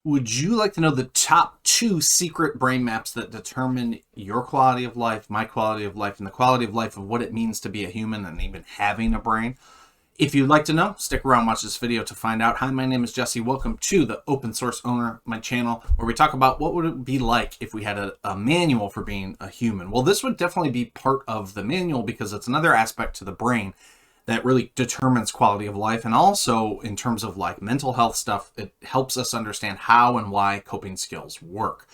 Would you like to know the top 2 secret brain maps that determine your quality of life, my quality of life, and the quality of life of what it means to be a human and even having a brain? If you'd like to know, stick around, watch this video to find out. Hi, my name is Jesse. Welcome to the Open Source Owner, my channel, where we talk about what would it be like if we had a manual for being a human. Well, this would definitely be part of the manual because it's another aspect to the brain that really determines quality of life. And also in terms of like mental health stuff, it helps us understand how and why coping skills work.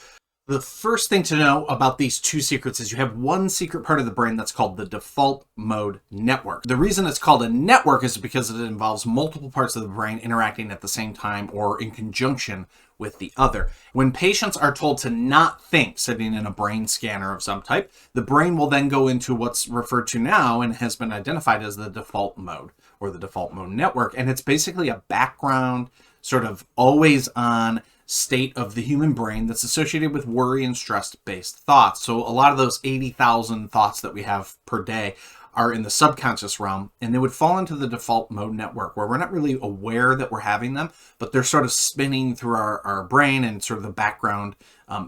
The first thing to know about these 2 secrets is you have one secret part of the brain that's called the default mode network. The reason it's called a network is because it involves multiple parts of the brain interacting at the same time or in conjunction with the other. When patients are told to not think sitting in a brain scanner of some type, the brain will then go into what's referred to now and has been identified as the default mode or the default mode network. And it's basically a background, sort of always on state of the human brain that's associated with worry and stress-based thoughts. So a lot of those 80,000 thoughts that we have per day are in the subconscious realm, and they would fall into the default mode network where we're not really aware that we're having them, but they're sort of spinning through our brain and sort of the background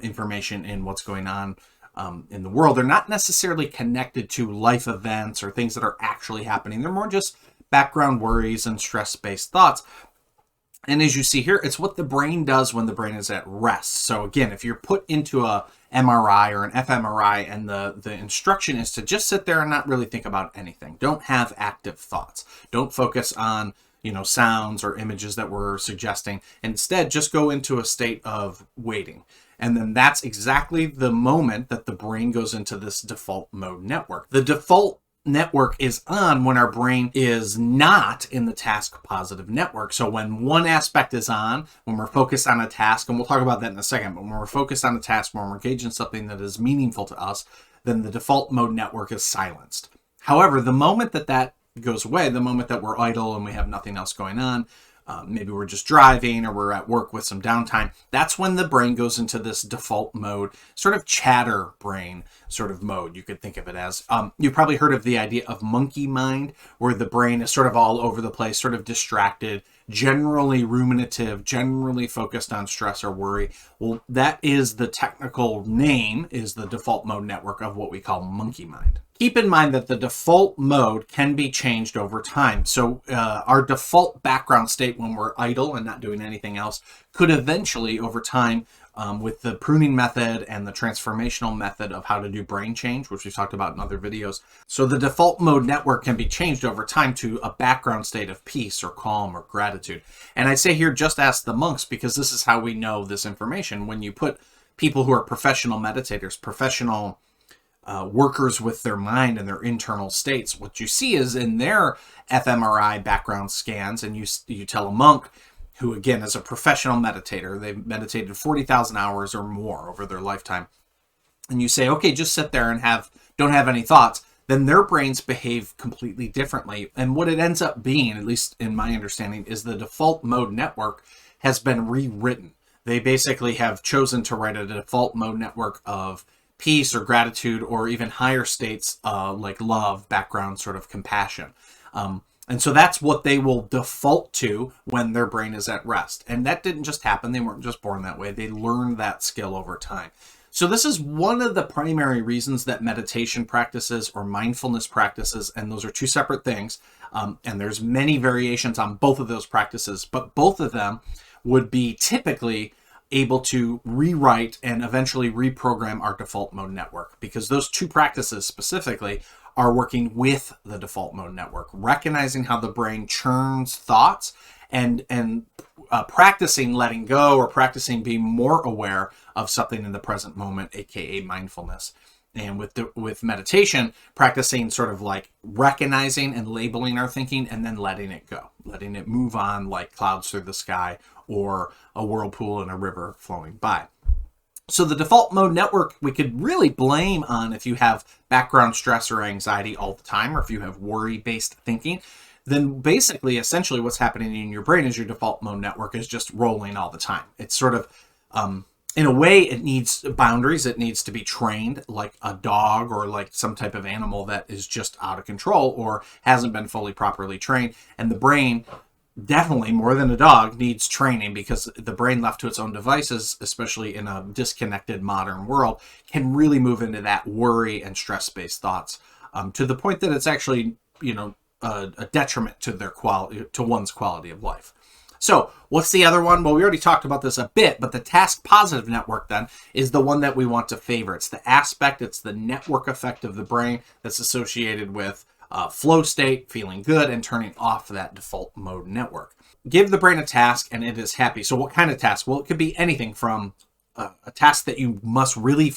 information in what's going on in the world. They're not necessarily connected to life events or things that are actually happening. They're more just background worries and stress-based thoughts. And as you see here, it's what the brain does when the brain is at rest. So again, if you're put into a MRI or an fMRI and the instruction is to just sit there and not really think about anything. Don't have active thoughts. Don't focus on, sounds or images that we're suggesting. Instead, just go into a state of waiting. And then that's exactly the moment that the brain goes into this default mode network. The default network is on when our brain is not in the task positive network. So when one aspect is on, when we're focused on a task, and we'll talk about that in a second, but when we're focused on a task, when we're engaged in something that is meaningful to us, then the default mode network is silenced. However, the moment that goes away, the moment that we're idle and we have nothing else going on, maybe we're just driving or we're at work with some downtime, that's when the brain goes into this default mode, sort of chatter brain sort of mode, you could think of it as. You've probably heard of the idea of monkey mind, where the brain is sort of all over the place, sort of distracted, generally ruminative, generally focused on stress or worry. Well, that is the technical name, is the default mode network of what we call monkey mind. Keep in mind that the default mode can be changed over time. So our default background state when we're idle and not doing anything else could eventually, over time, with the pruning method and the transformational method of how to do brain change, which we've talked about in other videos. So the default mode network can be changed over time to a background state of peace or calm or gratitude. And I say here, just ask the monks, because this is how we know this information. When you put people who are professional meditators, professional workers with their mind and their internal states, what you see is in their fMRI background scans, and you tell a monk who, again, is a professional meditator, they've meditated 40,000 hours or more over their lifetime, and you say, okay, just sit there and don't have any thoughts, then their brains behave completely differently. And what it ends up being, at least in my understanding, is the default mode network has been rewritten. They basically have chosen to write a default mode network of peace or gratitude or even higher states like love, background, sort of compassion. And so that's what they will default to when their brain is at rest. And that didn't just happen. They weren't just born that way. They learned that skill over time. So this is one of the primary reasons that meditation practices or mindfulness practices, and those are 2 separate things, and there's many variations on both of those practices, but both of them would be typically able to rewrite and eventually reprogram our default mode network, because those 2 practices specifically are working with the default mode network, recognizing how the brain churns thoughts and practicing letting go or practicing being more aware of something in the present moment, aka mindfulness. And with meditation, practicing sort of like recognizing and labeling our thinking and then letting it go, letting it move on like clouds through the sky or a whirlpool in a river flowing by. So the default mode network we could really blame on if you have background stress or anxiety all the time, or if you have worry-based thinking, then basically, essentially what's happening in your brain is your default mode network is just rolling all the time. It's sort of, in a way, it needs boundaries. It needs to be trained like a dog or like some type of animal that is just out of control or hasn't been fully properly trained. And the brain definitely more than a dog needs training, because the brain left to its own devices, especially in a disconnected modern world, can really move into that worry and stress-based thoughts, to the point that it's actually, a detriment to their quality, to one's quality of life. So what's the other one? Well, we already talked about this a bit, but the task positive network then is the one that we want to favor. It's the aspect, it's the network effect of the brain that's associated with flow state, feeling good, and turning off that default mode network. Give the brain a task and it is happy. So what kind of task? Well, it could be anything from a task that you must really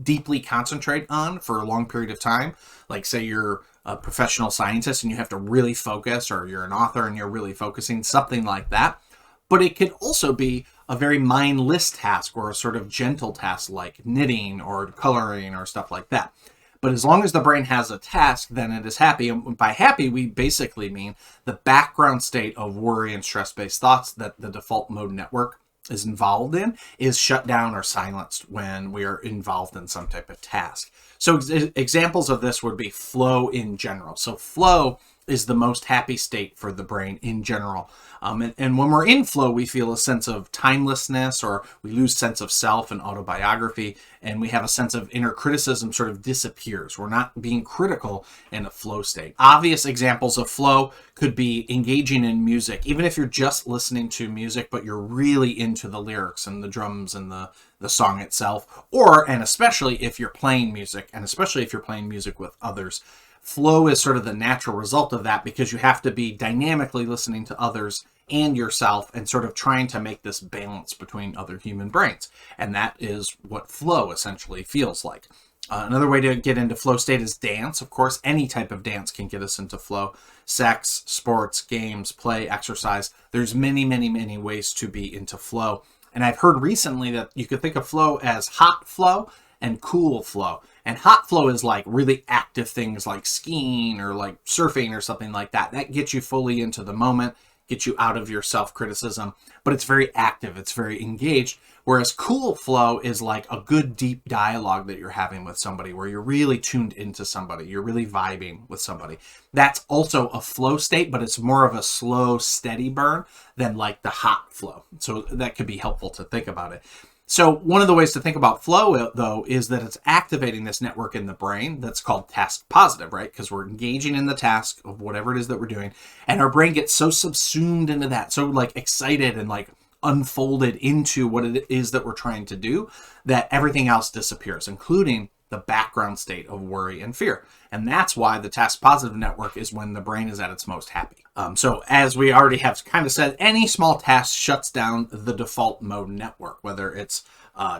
deeply concentrate on for a long period of time. Like say you're a professional scientist and you have to really focus, or you're an author and you're really focusing, something like that. But it could also be a very mindless task, or a sort of gentle task like knitting or coloring or stuff like that. But as long as the brain has a task, then it is happy. And by happy, we basically mean the background state of worry and stress-based thoughts that the default mode network is involved in is shut down or silenced when we are involved in some type of task. So examples of this would be flow in general. So flow is the most happy state for the brain in general. And when we're in flow, we feel a sense of timelessness, or we lose sense of self and autobiography, and we have a sense of inner criticism sort of disappears. We're not being critical in a flow state. Obvious examples of flow could be engaging in music, even if you're just listening to music, but you're really into the lyrics and the drums and the song itself, and especially if you're playing music, and especially if you're playing music with others. Flow is sort of the natural result of that, because you have to be dynamically listening to others and yourself and sort of trying to make this balance between other human brains. And that is what flow essentially feels like. Another way to get into flow state is dance. Of course, any type of dance can get us into flow. Sex, sports, games, play, exercise. There's many, many, many ways to be into flow. And I've heard recently that you could think of flow as hot flow and cool flow. And hot flow is like really active things like skiing or like surfing or something like that. That gets you fully into the moment, gets you out of your self-criticism, but it's very active, it's very engaged. Whereas cool flow is like a good deep dialogue that you're having with somebody, where you're really tuned into somebody, you're really vibing with somebody. That's also a flow state, but it's more of a slow, steady burn than like the hot flow. So that could be helpful to think about it. So one of the ways to think about flow, though, is that it's activating this network in the brain that's called task positive, right? Because we're engaging in the task of whatever it is that we're doing, and our brain gets so subsumed into that, so like excited and like unfolded into what it is that we're trying to do, that everything else disappears, including the background state of worry and fear. And that's why the task positive network is when the brain is at its most happy. So as we already have kind of said, any small task shuts down the default mode network, whether it's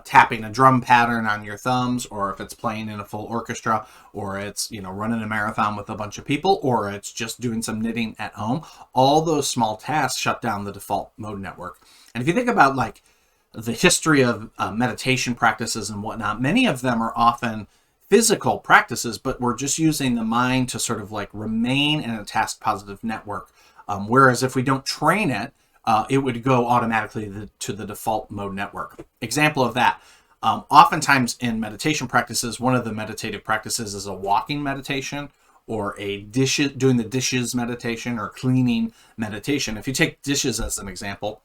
tapping a drum pattern on your thumbs, or if it's playing in a full orchestra, or it's, running a marathon with a bunch of people, or it's just doing some knitting at home. All those small tasks shut down the default mode network. And if you think about like the history of meditation practices and whatnot, many of them are often physical practices, but we're just using the mind to sort of like remain in a task positive network. Whereas if we don't train it, it would go automatically to the default mode network. Example of that, oftentimes in meditation practices, one of the meditative practices is a walking meditation, or doing the dishes meditation, or cleaning meditation. If you take dishes as an example,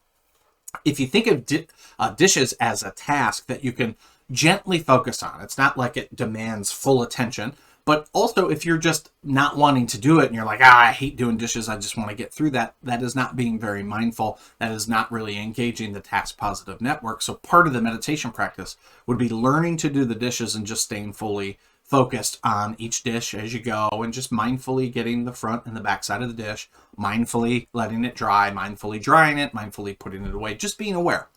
if you think of dishes as a task that you can gently focus on, it's not like it demands full attention. But also, if you're just not wanting to do it and you're like, I hate doing dishes, I just want to get through that, that is not being very mindful. That is not really engaging the task positive network. So part of the meditation practice would be learning to do the dishes and just staying fully focused on each dish as you go, and just mindfully getting the front and the back side of the dish, mindfully letting it dry, mindfully drying it, mindfully putting it away, just being aware.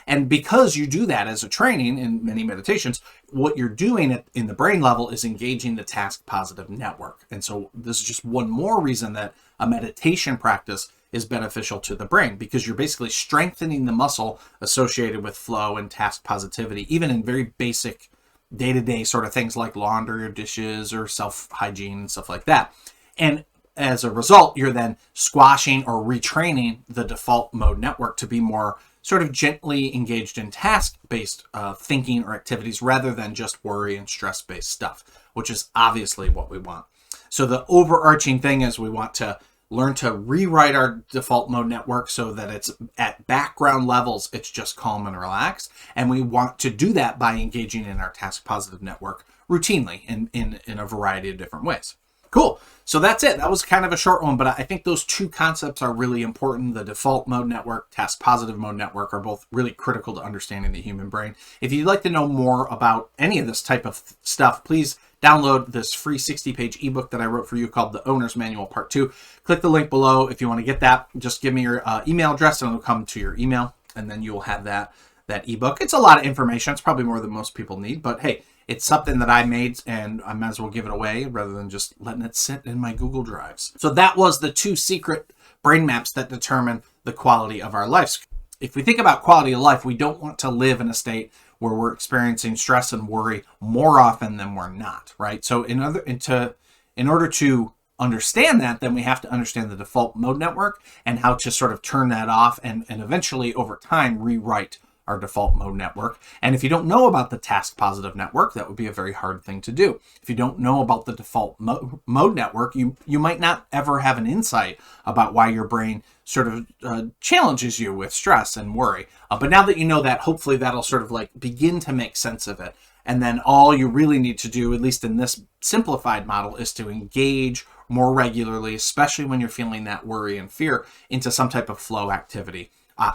And because you do that as a training in many meditations, what you're doing in the brain level is engaging the task positive network. And so this is just one more reason that a meditation practice is beneficial to the brain, because you're basically strengthening the muscle associated with flow and task positivity, even in very basic day-to-day sort of things like laundry or dishes or self-hygiene and stuff like that. And as a result, you're then squashing or retraining the default mode network to be more sort of gently engaged in task-based thinking or activities, rather than just worry and stress-based stuff, which is obviously what we want. So the overarching thing is we want to learn to rewrite our default mode network so that it's at background levels, it's just calm and relaxed. And we want to do that by engaging in our task positive network routinely in a variety of different ways. Cool. So that's it. That was kind of a short one, but I think those two concepts are really important. The default mode network, task positive mode network are both really critical to understanding the human brain. If you'd like to know more about any of this type of stuff, please download this free 60-page ebook that I wrote for you called The Owner's Manual Part 2. Click the link below if you want to get that. Just give me your email address and it'll come to your email, and then you will have that ebook. It's a lot of information. It's probably more than most people need, but hey, it's something that I made and I might as well give it away rather than just letting it sit in my Google Drives. So that was the 2 secret brain maps that determine the quality of our lives. If we think about quality of life, we don't want to live in a state where we're experiencing stress and worry more often than we're not, right? So in order to understand that, then we have to understand the default mode network and how to sort of turn that off and eventually over time rewrite our default mode network. And if you don't know about the task positive network, that would be a very hard thing to do. If you don't know about the default mode network, you might not ever have an insight about why your brain sort of challenges you with stress and worry. But now that you know that, hopefully that'll sort of like begin to make sense of it. And then all you really need to do, at least in this simplified model, is to engage more regularly, especially when you're feeling that worry and fear, into some type of flow activity.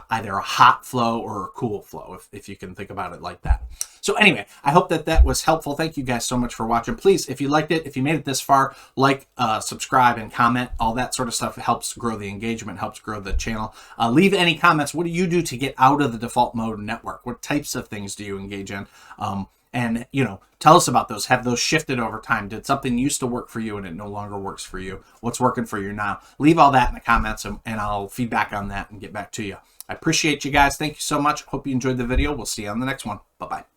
Either a hot flow or a cool flow, if you can think about it like that. So anyway, I hope that was helpful. Thank you guys so much for watching. Please, if you liked it, if you made it this far, like, subscribe, and comment. All that sort of stuff helps grow the engagement, helps grow the channel. Leave any comments. What do you do to get out of the default mode network? What types of things do you engage in? And, you know, tell us about those. Have those shifted over time? Did something used to work for you and it no longer works for you? What's working for you now? Leave all that in the comments and I'll feedback on that and get back to you. I appreciate you guys. Thank you so much. Hope you enjoyed the video. We'll see you on the next one. Bye-bye.